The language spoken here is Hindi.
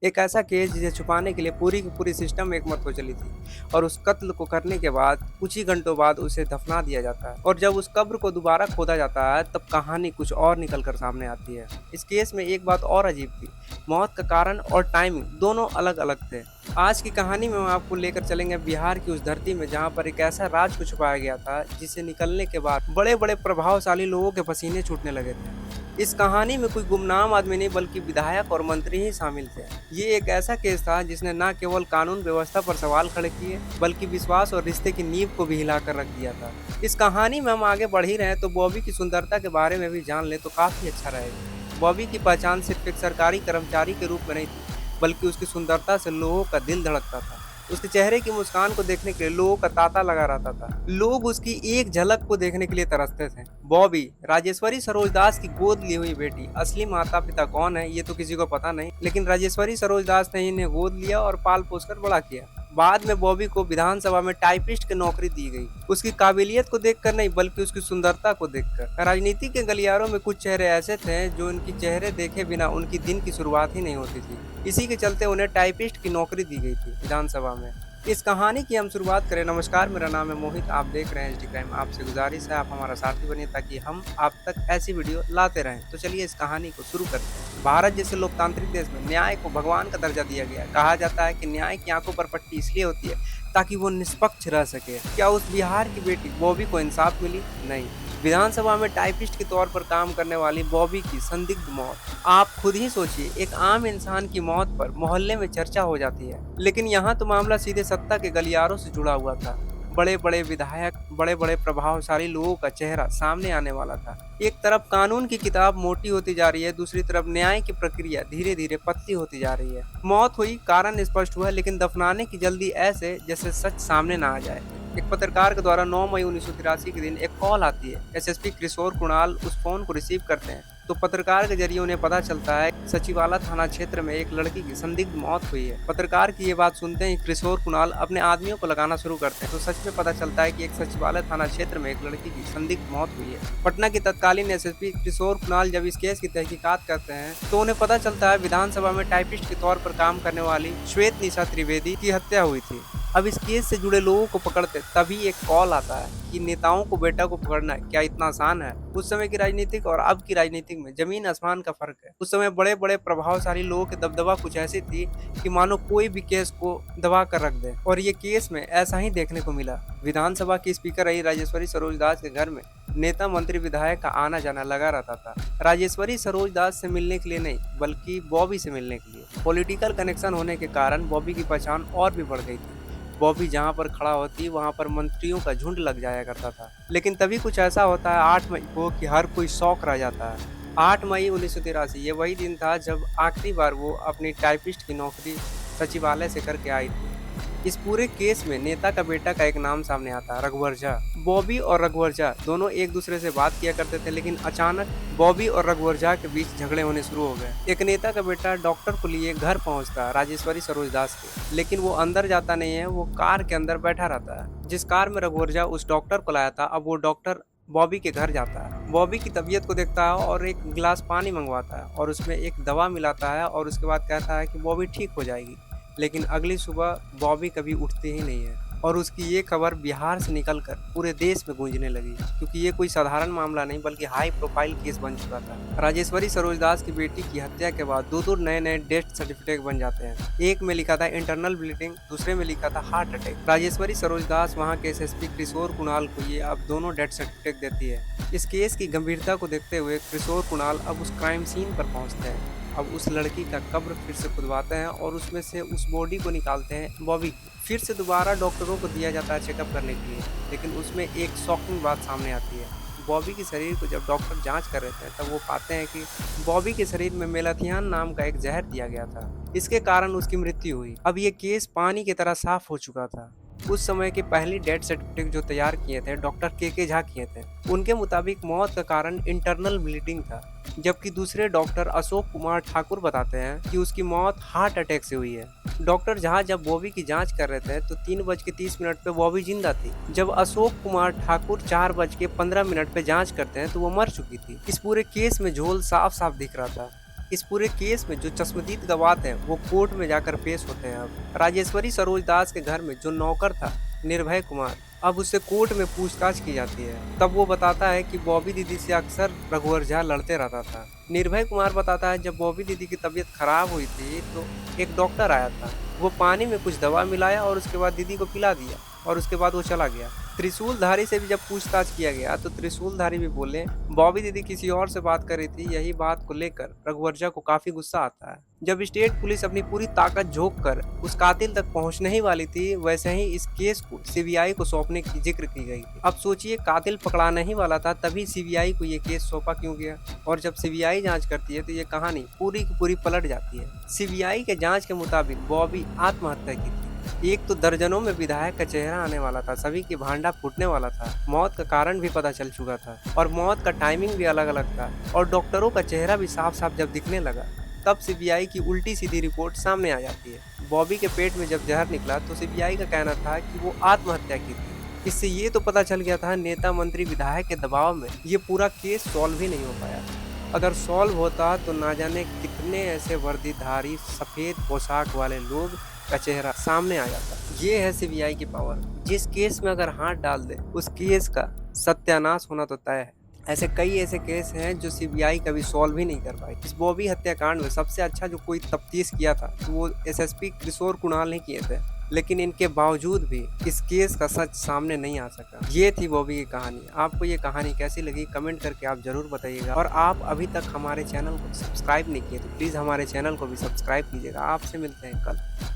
एक ऐसा केस जिसे छुपाने के लिए पूरी की पूरी सिस्टम एक मत हो चली थी और उस कत्ल को करने के बाद कुछ ही घंटों बाद उसे दफना दिया जाता है और जब उस कब्र को दोबारा खोदा जाता है तब कहानी कुछ और निकल कर सामने आती है। इस केस में एक बात और अजीब थी, मौत का कारण और टाइमिंग दोनों अलग अलग थे। आज की कहानी में हम आपको लेकर चलेंगे बिहार की उस धरती में जहाँ पर एक ऐसा राज को छुपाया गया था जिसे निकलने के बाद बड़े बड़े प्रभावशाली लोगों के पसीने छूटने लगे थे। इस कहानी में कोई गुमनाम आदमी नहीं बल्कि विधायक और मंत्री ही शामिल थे। ये एक ऐसा केस था जिसने न केवल कानून व्यवस्था पर सवाल खड़े किए बल्कि विश्वास और रिश्ते की नींव को भी हिलाकर रख दिया था। इस कहानी में हम आगे बढ़ ही रहे हैं तो बॉबी की सुंदरता के बारे में भी जान ले तो काफी अच्छा रहेगा। बॉबी की पहचान सिर्फ एक सरकारी कर्मचारी के रूप में नहीं थी बल्कि उसकी सुंदरता से लोगों का दिल धड़कता था। उसके चेहरे की मुस्कान को देखने के लिए लोगों का तांता लगा रहता था। लोग उसकी एक झलक को देखने के लिए तरसते थे। बॉबी, राजेश्वरी सरोज दास की गोद ली हुई बेटी। असली माता पिता कौन है ये तो किसी को पता नहीं, लेकिन राजेश्वरी सरोज दास ने इन्हें गोद लिया और पाल पोस कर बड़ा किया। बाद में बॉबी को विधानसभा में टाइपिस्ट की नौकरी दी गई, उसकी काबिलियत को देखकर नहीं बल्कि उसकी सुंदरता को देखकर। राजनीति के गलियारों में कुछ चेहरे ऐसे थे जो उनकी चेहरे देखे बिना उनकी दिन की शुरुआत ही नहीं होती थी। इसी के चलते उन्हें टाइपिस्ट की नौकरी दी गई थी विधानसभा में। इस कहानी की हम शुरुआत करें। नमस्कार, मेरा नाम है मोहित, आप देख रहे हैं एचडी क्राइम। आपसे गुजारिश है आप हमारा साथी बनिए ताकि हम आप तक ऐसी वीडियो लाते रहें। तो चलिए इस कहानी को शुरू करते हैं। भारत जैसे लोकतांत्रिक देश में न्याय को भगवान का दर्जा दिया गया है। कहा जाता है कि न्याय की आंखों पर पट्टी इसलिए होती है ताकि वो निष्पक्ष रह सके। क्या उस बिहार की बेटी बॉबी को इंसाफ मिली? नहीं। विधानसभा में टाइपिस्ट के तौर पर काम करने वाली बॉबी की संदिग्ध मौत। आप खुद ही सोचिए, एक आम इंसान की मौत पर मोहल्ले में चर्चा हो जाती है, लेकिन यहाँ तो मामला सीधे सत्ता के गलियारों से जुड़ा हुआ था। बड़े बड़े विधायक, बड़े बड़े प्रभावशाली लोगों का चेहरा सामने आने वाला था। एक तरफ कानून की किताब मोटी होती जा रही है, दूसरी तरफ न्याय की प्रक्रिया धीरे धीरे पतली होती जा रही है। मौत हुई, कारण स्पष्ट हुआ, लेकिन दफनाने की जल्दी ऐसे जैसे सच सामने ना आ जाए। एक पत्रकार के द्वारा 9 मई 1983 के दिन एक कॉल आती है। एसएसपी किशोर कुणाल उस फोन को रिसीव करते हैं तो पत्रकार के जरिए उन्हें पता चलता है सचिवाला थाना क्षेत्र में एक लड़की की संदिग्ध मौत हुई है। पत्रकार की ये बात सुनते ही किशोर कुणाल अपने आदमियों को लगाना शुरू करते हैं तो सच में पता चलता है कि एक सचिवालय थाना क्षेत्र में एक लड़की की संदिग्ध मौत हुई है। पटना की तत्कालीन एसएसपी किशोर कुणाल जब इस केस की तहकीकात करते हैं तो उन्हें पता चलता है विधानसभा में टाइपिस्ट के तौर पर काम करने वाली श्वेत निशा त्रिवेदी की हत्या हुई थी। अब इस केस से जुड़े लोगों को पकड़ते तभी एक कॉल आता है कि नेताओं को बेटा को पकड़ना क्या इतना आसान है? उस समय की राजनीतिक और अब की राजनीतिक में जमीन आसमान का फर्क है। उस समय बड़े बड़े प्रभावशाली लोगों की दबदबा कुछ ऐसी थी कि मानो कोई भी केस को दबा कर रख दे, और ये केस में ऐसा ही देखने को मिला। विधानसभा की स्पीकर रही राजेश्वरी सरोज दास के घर में नेता मंत्री विधायक का आना जाना लगा रहता था। राजेश्वरी सरोज दास से मिलने के लिए नहीं बल्कि बॉबी से मिलने के लिए। पॉलिटिकल कनेक्शन होने के कारण बॉबी की पहचान और भी बढ़ गई थी। बॉबी जहां पर खड़ा होती वहां पर मंत्रियों का झुंड लग जाया करता था। लेकिन तभी कुछ ऐसा होता है 8 मई को कि हर कोई शौक रह जाता है। 8 मई 1983 ये वही दिन था जब आखिरी बार वो अपनी टाइपिस्ट की नौकरी सचिवालय से करके आई थी। इस पूरे केस में नेता का बेटा का एक नाम सामने आता है, रघुवर झा। बॉबी और रघुवर झा दोनों एक दूसरे से बात किया करते थे, लेकिन अचानक बॉबी और रघुवर झा के बीच झगड़े होने शुरू हो गए। एक नेता का बेटा डॉक्टर को लिए घर पहुंचता है राजेश्वरी सरोज दास के, लेकिन वो अंदर जाता नहीं है, वो कार के अंदर बैठा रहता है। जिस कार में रघुवर झा उस डॉक्टर को लाया था, अब वो डॉक्टर बॉबी के घर जाता है, बॉबी की तबीयत को देखता है और एक गिलास पानी मंगवाता है और उसमें एक दवा मिलाता है और उसके बाद कहता है कि बॉबी ठीक हो जाएगी। लेकिन अगली सुबह बॉबी कभी उठती ही नहीं है और उसकी ये खबर बिहार से निकलकर पूरे देश में गूंजने लगी, क्योंकि ये कोई साधारण मामला नहीं बल्कि हाई प्रोफाइल केस बन चुका था। राजेश्वरी सरोज दास की बेटी की हत्या के बाद दो नए नए डेथ सर्टिफिकेट बन जाते हैं। एक में लिखा था इंटरनल ब्लीडिंग, दूसरे में लिखा था हार्ट अटैक। राजेश्वरी सरोज दास वहाँ के एसएसपी किशोर कुणाल को ये अब दोनों डेथ सर्टिफिकेट देती है। इस केस की गंभीरता को देखते हुए किशोर कुणाल अब उस क्राइम सीन पर पहुँचते हैं। अब उस लड़की का कब्र फिर से खुदवाते हैं और उसमें से उस बॉडी को निकालते हैं बॉबी। फिर से दोबारा डॉक्टरों को दिया जाता है चेकअप करने के लिए, लेकिन उसमें एक शॉकिंग बात सामने आती है। बॉबी के शरीर को जब डॉक्टर जांच कर रहे थे तब वो पाते हैं कि बॉबी के शरीर में मेलाथियान नाम का एक जहर दिया गया था। इसके कारण उसकी मृत्यु हुई। अब ये केस पानी की तरह साफ हो चुका था। उस समय की पहली डेथ सर्टिफिकेट जो तैयार किए थे डॉक्टर के झा किए थे, उनके मुताबिक मौत का कारण इंटरनल ब्लीडिंग था, जबकि दूसरे डॉक्टर अशोक कुमार ठाकुर बताते हैं कि उसकी मौत हार्ट अटैक से हुई है। डॉक्टर झा जब बॉबी की जांच कर रहे थे तो 3:30 पे बॉबी जिंदा थी। जब अशोक कुमार ठाकुर 4:15 पे जांच करते हैं तो वो मर चुकी थी। इस पूरे केस में झोल साफ साफ दिख रहा था। इस पूरे केस में जो चश्मदीद गवाह हैं वो कोर्ट में जाकर पेश होते हैं। अब राजेश्वरी सरोज दास के घर में जो नौकर था निर्भय कुमार, अब उससे कोर्ट में पूछताछ की जाती है। तब वो बताता है कि बॉबी दीदी से अक्सर रघुवर झा लड़ते रहता था। निर्भय कुमार बताता है जब बॉबी दीदी की तबीयत खराब हुई थी तो एक डॉक्टर आया था, वो पानी में कुछ दवा मिलाया और उसके बाद दीदी को पिला दिया और उसके बाद वो चला गया। त्रिशूलधारी से भी जब पूछताछ किया गया तो त्रिशूलधारी भी बोले बॉबी दीदी किसी और से बात कर रही थी। यही बात को लेकर रघुवर झा को काफी गुस्सा आता है। जब स्टेट पुलिस अपनी पूरी ताकत झोंक कर उस कातिल तक पहुंचने ही वाली थी, वैसे ही इस केस को सीबीआई को सौंपने की जिक्र की गई थी। अब सोचिए, कातिल पकड़ाने ही वाला था तभी सीबीआई को ये केस सौंपा क्यों गया? और जब सीबीआई जांच करती है तो ये कहानी पूरी की पूरी पलट जाती है। सीबीआई के जांच के मुताबिक बॉबी आत्महत्या की थी। एक तो दर्जनों में विधायक का चेहरा आने वाला था, सभी की भांडा फूटने वाला था, मौत का कारण भी पता चल चुका था और मौत का टाइमिंग भी अलग अलग था और डॉक्टरों का चेहरा भी साफ साफ जब दिखने लगा तब सीबीआई की उल्टी सीधी रिपोर्ट सामने आ जाती है। बॉबी के पेट में जब जहर निकला तो सीबीआई का कहना था कि वो आत्महत्या की थी। इससे ये तो पता चल गया था नेता मंत्री विधायक के दबाव में ये पूरा केस सॉल्व ही नहीं हो पाया। अगर सॉल्व होता तो ना जाने कितने ऐसे वर्दीधारी सफेद पोशाक वाले लोग का चेहरा सामने आ जाता। ये है सीबीआई की पावर। जिस केस में अगर हाथ डाल दे उस केस का सत्यानाश होना तो तय है। ऐसे कई ऐसे केस हैं जो सीबीआई कभी सॉल्व ही नहीं कर पाई। इस बॉबी हत्याकांड में सबसे अच्छा जो कोई तफ्तीश किया था तो वो एसएसपी किशोर कुणाल ही किए थे, लेकिन इनके बावजूद भी इस केस का सच सामने नहीं आ सका। ये थी बॉबी की कहानी। आपको ये कहानी कैसी लगी कमेंट करके आप जरूर बताइएगा। और आप अभी तक हमारे चैनल को सब्सक्राइब नहीं किए तो प्लीज़ हमारे चैनल को भी सब्सक्राइब कीजिएगा। आपसे मिलते हैं कल।